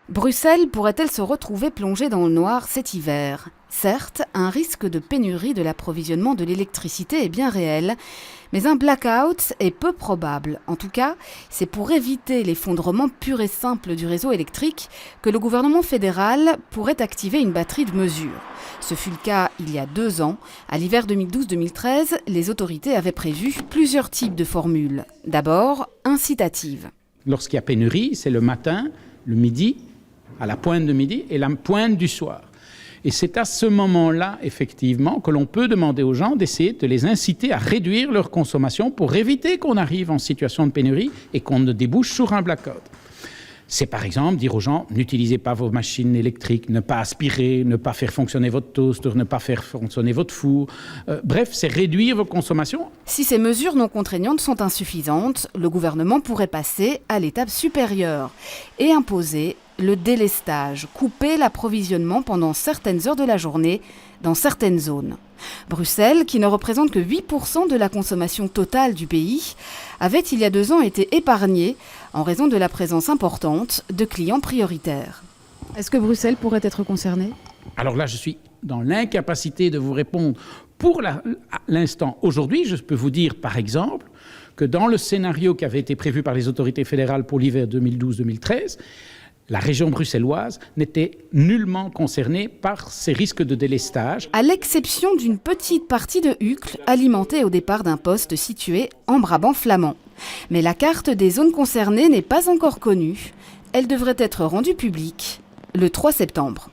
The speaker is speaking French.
Bruxelles pourrait-elle se retrouver plongée dans le noir cet hiver ? Certes, un risque de pénurie de l'approvisionnement de l'électricité est bien réel, mais un blackout est peu probable. En tout cas, c'est pour éviter l'effondrement pur et simple du réseau électrique que le gouvernement fédéral pourrait activer une batterie de mesures. Ce fut le cas il y a 2 ans. À l'hiver 2012-2013, les autorités avaient prévu plusieurs types de formules. D'abord, incitatives. Lorsqu'il y a pénurie, c'est le matin, le midi, à la pointe de midi et la pointe du soir. Et c'est à ce moment-là, effectivement, que l'on peut demander aux gens d'essayer de les inciter à réduire leur consommation pour éviter qu'on arrive en situation de pénurie et qu'on ne débouche sur un blackout. C'est par exemple dire aux gens, n'utilisez pas vos machines électriques, ne pas aspirer, ne pas faire fonctionner votre toaster, ne pas faire fonctionner votre four. Bref, c'est réduire vos consommations. Si ces mesures non contraignantes sont insuffisantes, le gouvernement pourrait passer à l'étape supérieure et imposer le délestage, couper l'approvisionnement pendant certaines heures de la journée dans certaines zones. Bruxelles, qui ne représente que 8% de la consommation totale du pays, avait il y a 2 ans été épargnée en raison de la présence importante de clients prioritaires. Est-ce que Bruxelles pourrait être concernée ? Alors là, je suis dans l'incapacité de vous répondre pour l'instant. Aujourd'hui, je peux vous dire, par exemple, que dans le scénario qui avait été prévu par les autorités fédérales pour l'hiver 2012-2013, la région bruxelloise n'était nullement concernée par ces risques de délestage. À l'exception d'une petite partie de Uccle, alimentée au départ d'un poste situé en Brabant flamand. Mais la carte des zones concernées n'est pas encore connue. Elle devrait être rendue publique le 3 septembre.